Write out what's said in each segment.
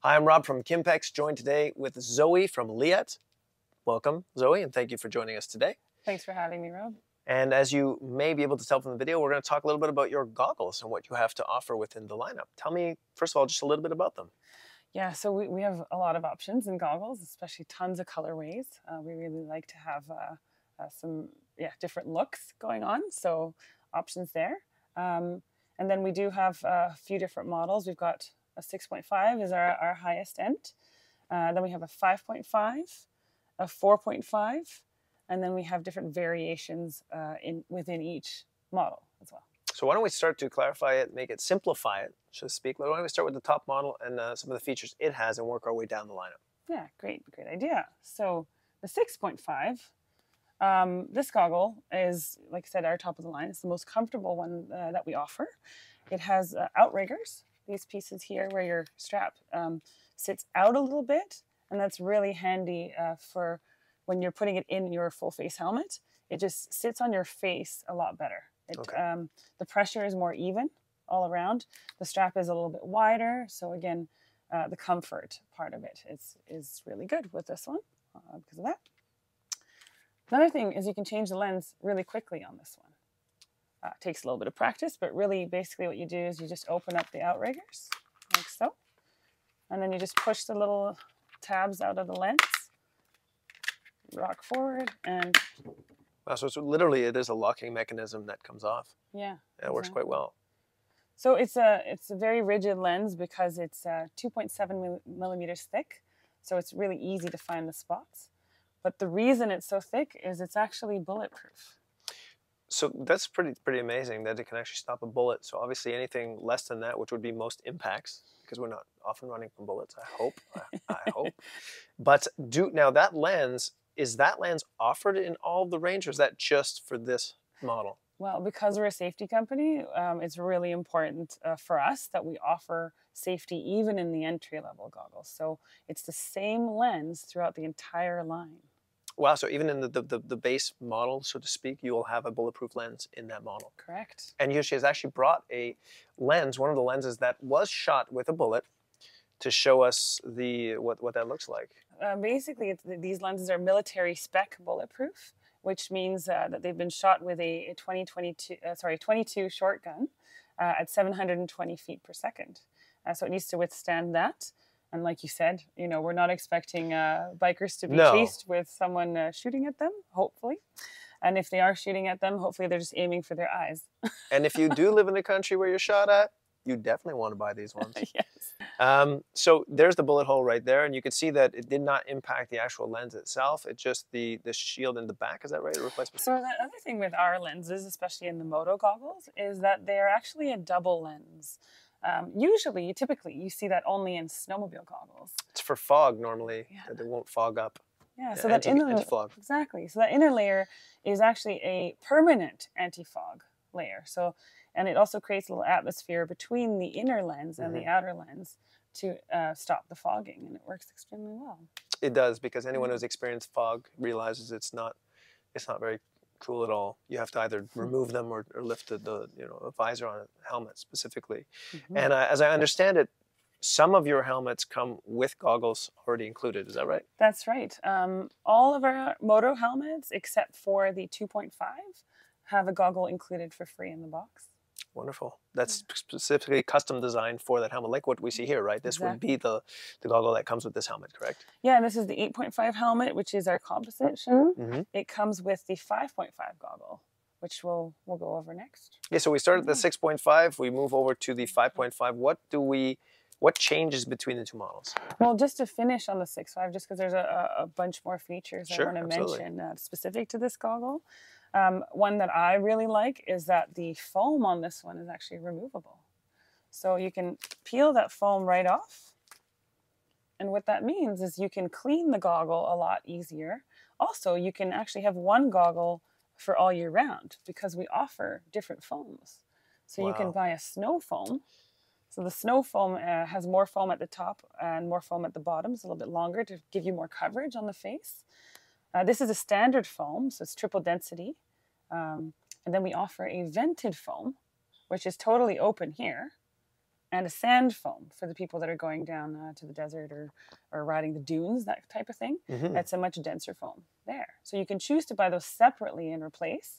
Hi, I'm Rob from Kimpex, joined today with Zoe from Leatt. Welcome, Zoe, and thank you for joining us today. Thanks for having me, Rob. And as you may be able to tell from the video, we're going to talk a little bit about your goggles and what you have to offer within the lineup. Tell me, first of all, just a little bit about them. Yeah, so we have a lot of options in goggles, especially tons of colorways. We really like to have some different looks going on, so options there. And then we do have a few different models. We've got a 6.5 is our highest end. Then we have a 5.5, a 4.5, and then we have different variations within each model as well. So why don't we start to clarify it, make it, simplify it, so to speak. Why don't we start with the top model and some of the features it has and work our way down the lineup? Yeah, great idea. So the 6.5, this goggle is, like I said, our top of the line. It's the most comfortable one that we offer. It has outriggers, these pieces here where your strap sits out a little bit, and that's really handy for when you're putting it in your full face helmet. It just sits on your face a lot better. The pressure is more even all around. The strap is a little bit wider, so again, the comfort part of it is really good with this one because of that. Another thing is you can change the lens really quickly on this one. It takes a little bit of practice, but really basically what you do is you just open up the outriggers like so, and then you just push the little tabs out of the lens, rock forward, and Wow, so it's literally it is a locking mechanism that comes off. yeah, It works quite well. So it's a very rigid lens because it's 2.7 millimeters thick, so it's really easy to find the spots. But the reason it's so thick is it's actually bulletproof. So that's pretty amazing that it can actually stop a bullet. So obviously anything less than that, which would be most impacts, because we're not often running from bullets, I hope. I hope. But now that lens, is that lens offered in all of the range, or is that just for this model? Well, because we're a safety company, it's really important for us that we offer safety even in the entry-level goggles. So it's the same lens throughout the entire line. Wow, so even in the base model, so to speak, you will have a bulletproof lens in that model. Correct. And Yoshi has actually brought a lens, one of the lenses that was shot with a bullet, to show us what that looks like. Basically, these lenses are military spec bulletproof, which means that they've been shot with a 22 shotgun at 720 feet per second. So it needs to withstand that. And like you said, we're not expecting bikers to be chased with someone shooting at them, hopefully. And if they are shooting at them, hopefully they're just aiming for their eyes. And if you do live in a country where you're shot at, you definitely want to buy these ones. Yes. So there's the bullet hole right there, and you can see that it did not impact the actual lens itself. It's just the shield in the back. Is that right? Replacement. So the other thing with our lenses, especially in the moto goggles, is that they're actually a double lens. Typically, you see that only in snowmobile goggles. It's for fog normally, that it won't fog up. Yeah, so that anti-fog. Exactly. So that inner layer is actually a permanent anti-fog layer. And it also creates a little atmosphere between the inner lens and the outer lens to stop the fogging, and it works extremely well. It does, because anyone who's experienced fog realizes it's not very cool at all. You have to either remove them or lift the visor on a helmet specifically. And as I understand it, some of your helmets come with goggles already included. Is that right? That's right. All of our moto helmets, except for the 2.5, have a goggle included for free in the box. Wonderful. That's specifically custom designed for that helmet, like what we see here, right? This would be the goggle that comes with this helmet, correct? Yeah, and this is the 8.5 helmet, which is our composite shoe. It comes with the 5.5 goggle, which we'll go over next. Yeah, so we started at the 6.5, we move over to the 5.5. What changes between the two models? Well, just to finish on the 6.5, just because there's a bunch more features I want to mention specific to this goggle. One that I really like is that the foam on this one is actually removable. So you can peel that foam right off. And what that means is you can clean the goggle a lot easier. Also, you can actually have one goggle for all year round because we offer different foams. So you can buy a snow foam. So the snow foam has more foam at the top and more foam at the bottom. It's a little bit longer to give you more coverage on the face. This is a standard foam, so it's triple density. And then we offer a vented foam, which is totally open here. and a sand foam for the people that are going down to the desert or riding the dunes, that type of thing. It's a much denser foam there. So you can choose to buy those separately and replace,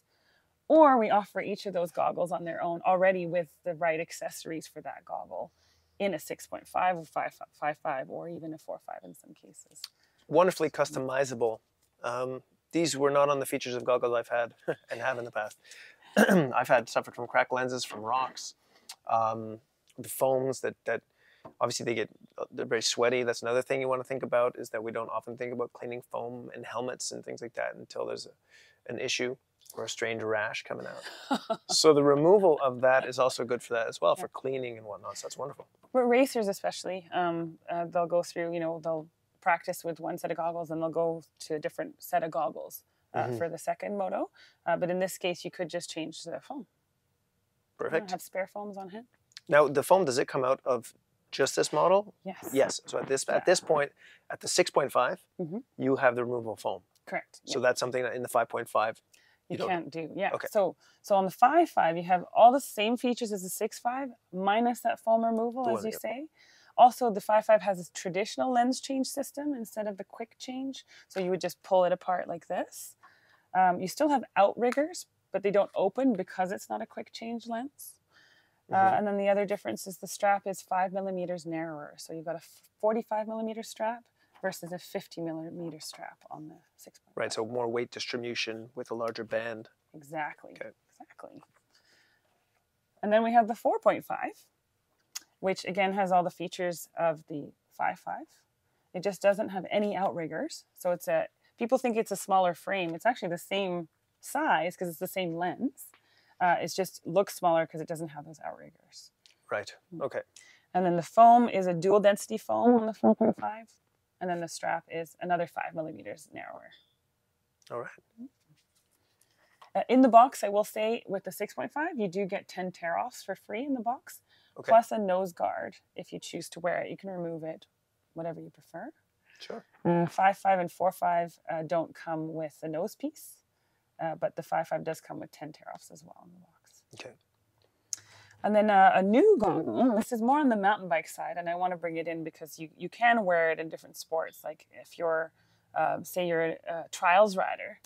or we offer each of those goggles on their own already with the right accessories for that goggle in a 6.5 or 5.5 or even a 4.5 in some cases. Wonderfully customizable. These were not on the features of goggles I've had and have in the past. I've had suffered from cracked lenses, from rocks, the foams that obviously they're very sweaty. That's another thing you want to think about, is that we don't often think about cleaning foam and helmets and things like that until there's an issue or a strange rash coming out. So the removal of that is also good for that as well, for cleaning and whatnot. So that's wonderful. But racers especially, they'll go through, they'll practice with one set of goggles and they'll go to a different set of goggles for the second moto. But in this case, you could just change the foam. Perfect. Have spare foams on hand. Now, the foam, does it come out of just this model? Yes. Yes. So at this point, at the 6.5, you have the removable foam. Correct. So that's something that in the 5.5 you can't do. Yeah. Okay. So on the 5.5, you have all the same features as the 6.5 minus that foam removal, as you say. Also, the 5.5 has a traditional lens change system instead of the quick change. So you would just pull it apart like this. You still have outriggers, but they don't open because it's not a quick change lens. And then the other difference is the strap is 5 millimeters narrower. So you've got a 45 millimeter strap versus a 50 millimeter strap on the 6.5. Right, so more weight distribution with a larger band. Exactly. Okay. Exactly. And then we have the 4.5, which again has all the features of the 5.5. It just doesn't have any outriggers. So people think it's a smaller frame. It's actually the same size because it's the same lens. It just looks smaller because it doesn't have those outriggers. Right. Okay. And then the foam is a dual density foam on the 4.5. And then the strap is another 5 millimeters narrower. All right. In the box, I will say, with the 6.5, you do get 10 tear-offs for free in the box, plus a nose guard if you choose to wear it. You can remove it, whatever you prefer. Sure. 5.5 and 4.5 don't come with a nose piece. But the 5.5 does come with 10 tear-offs as well in the box. Okay. And then a new goggle. This is more on the mountain bike side, and I want to bring it in because you can wear it in different sports. Like if you're, say you're a trials rider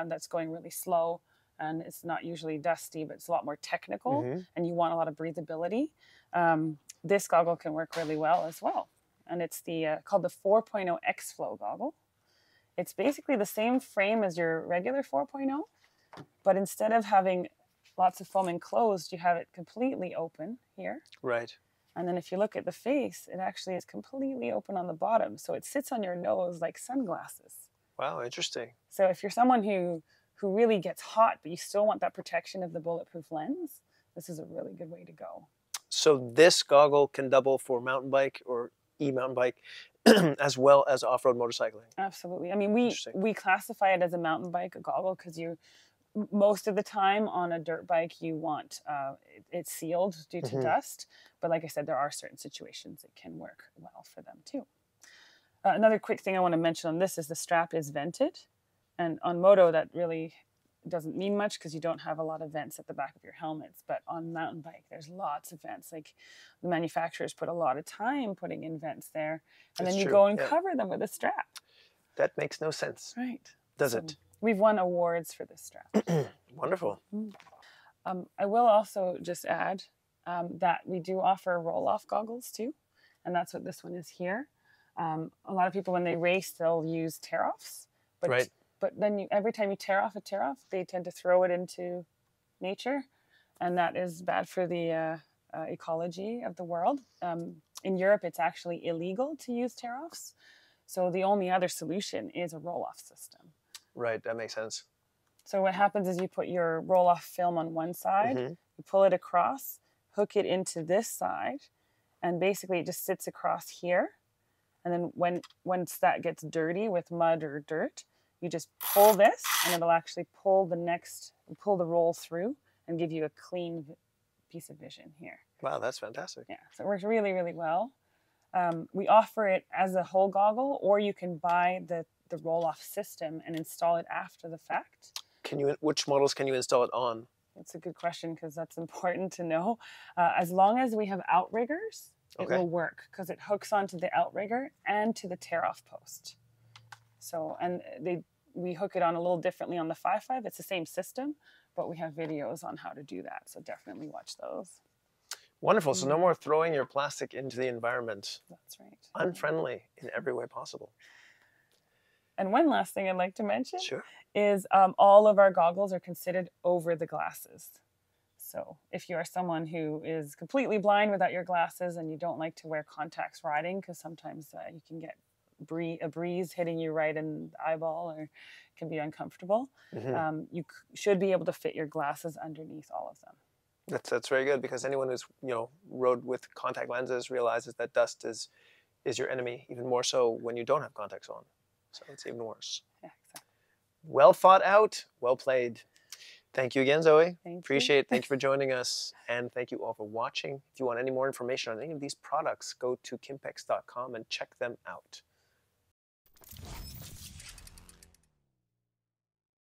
that's going really slow, and it's not usually dusty, but it's a lot more technical, and you want a lot of breathability, this goggle can work really well as well. And it's called the 4.0 X-Flow goggle. It's basically the same frame as your regular 4.0, but instead of having lots of foam enclosed, you have it completely open here. Right. And then if you look at the face, it actually is completely open on the bottom. So it sits on your nose like sunglasses. Wow, interesting. So if you're someone who really gets hot, but you still want that protection of the bulletproof lens, this is a really good way to go. So this goggle can double for mountain bike or e-mountain bike as well as off-road motorcycling. Absolutely. I mean, we classify it as a mountain bike goggle because most of the time on a dirt bike you want it's sealed due to dust, but like I said, there are certain situations it can work well for them too. Another quick thing I want to mention on this is the strap is vented, and on moto that really doesn't mean much because you don't have a lot of vents at the back of your helmets, but on mountain bike there's lots of vents. Like the manufacturers put a lot of time putting in vents there, and then you go and cover them with a strap. That makes no sense. Right. Does it? We've won awards for this strap. Wonderful. I will also just add that we do offer roll-off goggles too, and that's what this one is here. A lot of people when they race they'll use tear-offs, but then every time you tear off a tear-off, they tend to throw it into nature, and that is bad for the ecology of the world. In Europe, it's actually illegal to use tear-offs, so the only other solution is a roll-off system. Right, that makes sense. So what happens is you put your roll-off film on one side, you pull it across, hook it into this side, and basically it just sits across here. And then once that gets dirty with mud or dirt, you just pull this, and it'll actually pull the roll through and give you a clean piece of vision here. Wow, that's fantastic. Yeah, so it works really, really well. We offer it as a whole goggle, or you can buy the roll-off system and install it after the fact. Which models can you install it on? That's a good question because that's important to know. As long as we have outriggers, it will work because it hooks onto the outrigger and to the tear-off post. So, and we hook it on a little differently on the 5.5. It's the same system, but we have videos on how to do that. So definitely watch those. Wonderful. So no more throwing your plastic into the environment. That's right. Unfriendly in every way possible. And one last thing I'd like to mention is all of our goggles are considered over the glasses. So if you are someone who is completely blind without your glasses and you don't like to wear contacts riding, because sometimes you can get a breeze hitting you right in the eyeball, or it can be uncomfortable, you should be able to fit your glasses underneath all of them. That's very good, because anyone who's rode with contact lenses realizes that dust is your enemy, even more so when you don't have contacts on. So it's even worse. Yeah, exactly. Well thought out, well played. Thank you again, Zoe. Appreciate it. Thank you for joining us, and thank you all for watching. If you want any more information on any of these products, go to kimpex.com and check them out.